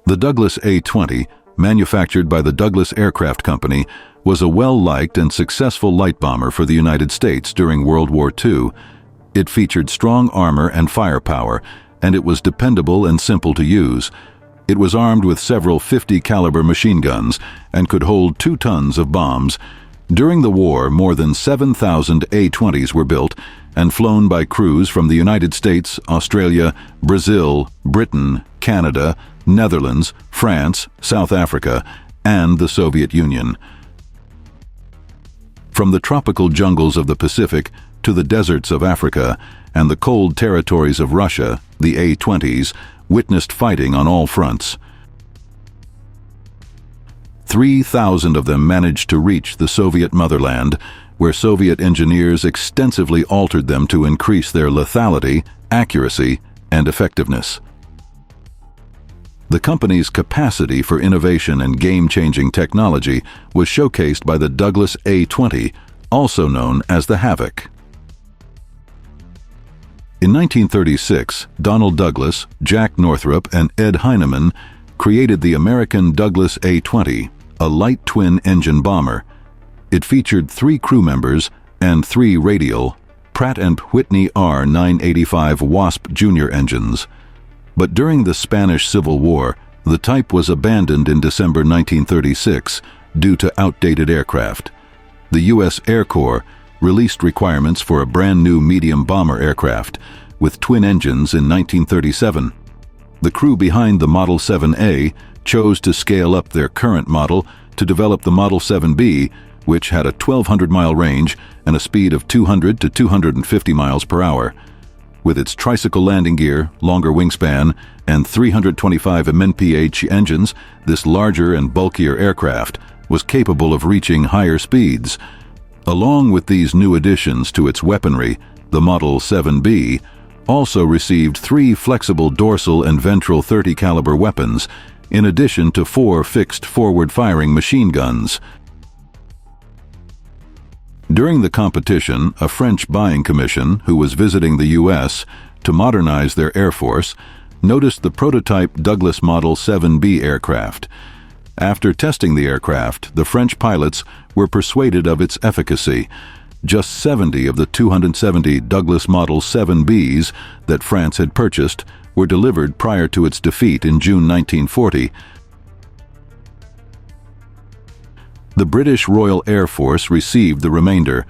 The Douglas A-20, manufactured by the Douglas Aircraft Company, was a well-liked and successful light bomber for the United States during World War II. It featured strong armor and firepower, and it was dependable and simple to use. It was armed with several .50 caliber machine guns and could hold 2 tons of bombs. During the war, more than 7,000 A-20s were built and flown by crews from the United States, Australia, Brazil, Britain, Canada, Netherlands, France, South Africa, and the Soviet Union. From the tropical jungles of the Pacific to the deserts of Africa and the cold territories of Russia, the A-20s witnessed fighting on all fronts. 3,000 of them managed to reach the Soviet motherland, where Soviet engineers extensively altered them to increase their lethality, accuracy, and effectiveness. The company's capacity for innovation and game-changing technology was showcased by the Douglas A-20, also known as the Havoc. In 1936, Donald Douglas, Jack Northrop, and Ed Heinemann created the American Douglas A-20, a light twin-engine bomber. It featured 3 crew members and 3 radial Pratt & Whitney R985 Wasp Jr. engines. But during the Spanish Civil War, the type was abandoned in December 1936 due to outdated aircraft. The U.S. Air Corps released requirements for a brand new medium bomber aircraft with twin engines in 1937. The crew behind the Model 7A chose to scale up their current model to develop the Model 7B, which had a 1,200-mile range and a speed of 200 to 250 miles per hour. With its tricycle landing gear, longer wingspan, and 325 MPH engines, this larger and bulkier aircraft was capable of reaching higher speeds. Along with these new additions to its weaponry, the Model 7B also received 3 flexible dorsal and ventral .30 caliber weapons, in addition to 4 fixed forward-firing machine guns. During the competition, a French buying commission, who was visiting the U.S. to modernize their air force, noticed the prototype Douglas Model 7B aircraft. After testing the aircraft, the French pilots were persuaded of its efficacy. Just 70 of the 270 Douglas Model 7Bs that France had purchased were delivered prior to its defeat in June 1940. The British Royal Air Force received the remainder.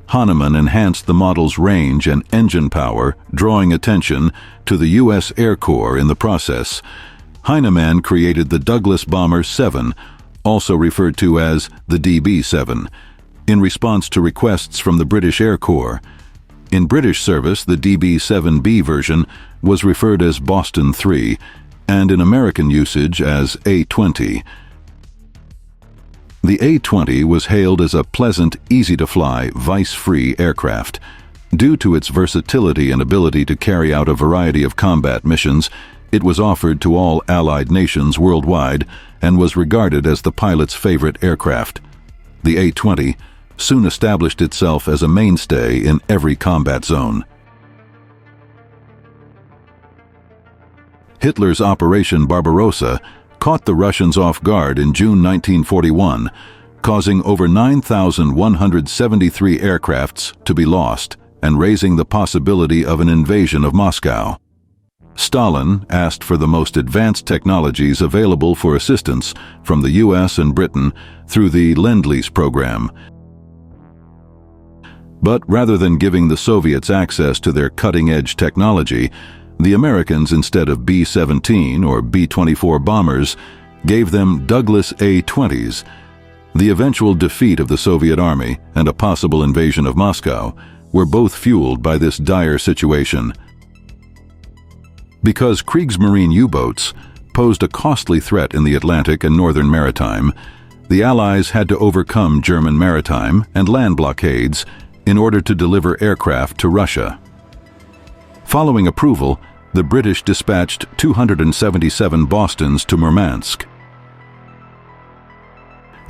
Heinemann enhanced the model's range and engine power, drawing attention to the U.S. Air Corps in the process. Heinemann created the Douglas Bomber 7, also referred to as the DB-7, in response to requests from the British Air Corps. In British service, the DB-7B version was referred as Boston 3, and in American usage as A-20. The A-20 was hailed as a pleasant, easy-to-fly, vice-free aircraft. Due to its versatility and ability to carry out a variety of combat missions, it was offered to all Allied nations worldwide and was regarded as the pilot's favorite aircraft. The A-20 soon established itself as a mainstay in every combat zone. Hitler's Operation Barbarossa caught the Russians off guard in June 1941, causing over 9,173 aircrafts to be lost and raising the possibility of an invasion of Moscow. Stalin asked for the most advanced technologies available for assistance from the US and Britain through the Lend-Lease program. But rather than giving the Soviets access to their cutting-edge technology, the Americans, instead of B-17 or B-24 bombers, gave them Douglas A-20s. The eventual defeat of the Soviet Army and a possible invasion of Moscow were both fueled by this dire situation. Because Kriegsmarine U-boats posed a costly threat in the Atlantic and Northern Maritime, the Allies had to overcome German maritime and land blockades in order to deliver aircraft to Russia. Following approval, the British dispatched 277 Bostons to Murmansk.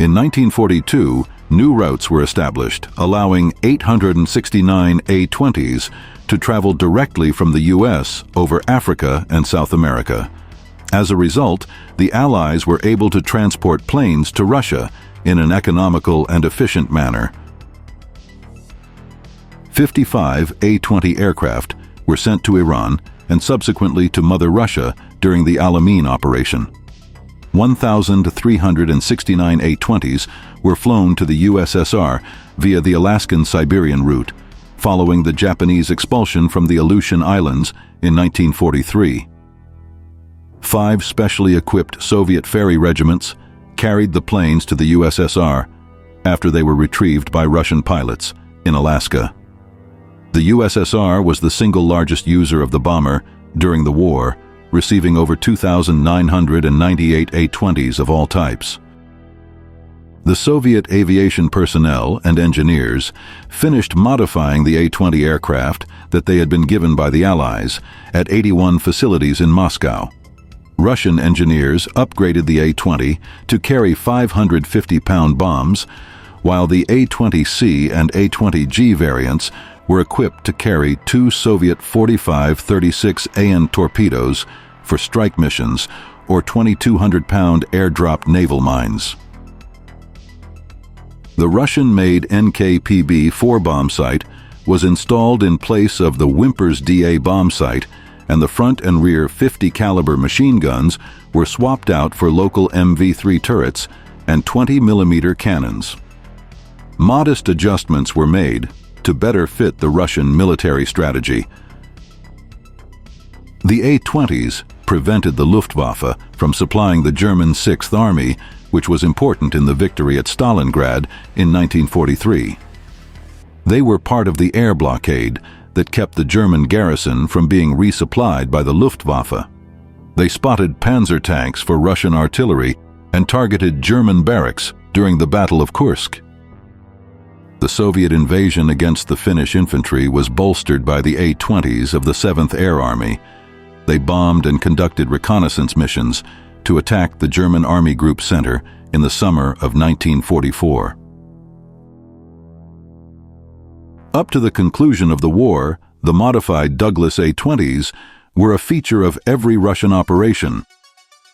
In 1942, new routes were established, allowing 869 A-20s to travel directly from the U.S. over Africa and South America. As a result, the Allies were able to transport planes to Russia in an economical and efficient manner. 55 A-20 aircraft were sent to Iran and subsequently to Mother Russia during the Alamein operation. 1,369 A-20s were flown to the USSR via the Alaskan-Siberian route, following the Japanese expulsion from the Aleutian Islands in 1943. 5 specially equipped Soviet ferry regiments carried the planes to the USSR after they were retrieved by Russian pilots in Alaska. The USSR was the single largest user of the bomber during the war, receiving over 2,998 A-20s of all types. The Soviet aviation personnel and engineers finished modifying the A-20 aircraft that they had been given by the Allies at 81 facilities in Moscow. Russian engineers upgraded the A-20 to carry 550-pound bombs, while the A-20C and A-20G variants were equipped to carry 2 Soviet 45-36 AN torpedoes for strike missions or 2,200-pound air-dropped naval mines. The Russian-made NKPB-4 bomb sight was installed in place of the Wimpers DA bomb sight, and the front and rear 50-caliber machine guns were swapped out for local MV3 turrets and 20mm cannons. Modest adjustments were made to better fit the Russian military strategy. The A-20s prevented the Luftwaffe from supplying the German 6th Army, which was important in the victory at Stalingrad in 1943. They were part of the air blockade that kept the German garrison from being resupplied by the Luftwaffe. They spotted panzer tanks for Russian artillery and targeted German barracks during the Battle of Kursk. The Soviet invasion against the Finnish infantry was bolstered by the A-20s of the 7th Air Army. They bombed and conducted reconnaissance missions to attack the German Army Group Center in the summer of 1944. Up to the conclusion of the war, the modified Douglas A-20s were a feature of every Russian operation.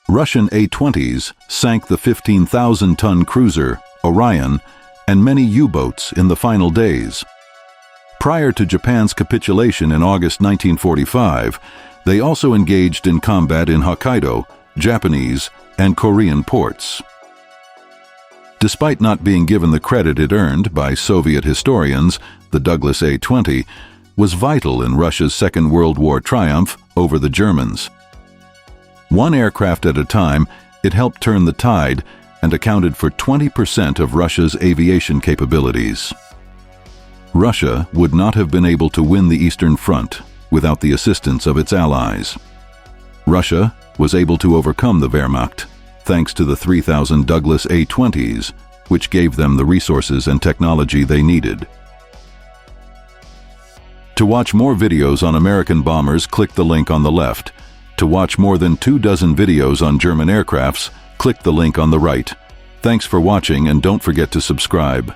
Russian A-20s sank the 15,000-ton cruiser Orion and many U-boats in the final days. Prior to Japan's capitulation in August 1945, they also engaged in combat in Hokkaido, Japanese, and Korean ports. Despite not being given the credit it earned by Soviet historians, the Douglas A-20 was vital in Russia's Second World War triumph over the Germans. One aircraft at a time, it helped turn the tide and accounted for 20% of Russia's aviation capabilities. Russia would not have been able to win the Eastern Front without the assistance of its allies. Russia was able to overcome the Wehrmacht thanks to the 3,000 Douglas A-20s, which gave them the resources and technology they needed. To watch more videos on American bombers, click the link on the left. To watch more than 24 videos on German aircrafts, click the link on the right. Thanks for watching, and don't forget to subscribe.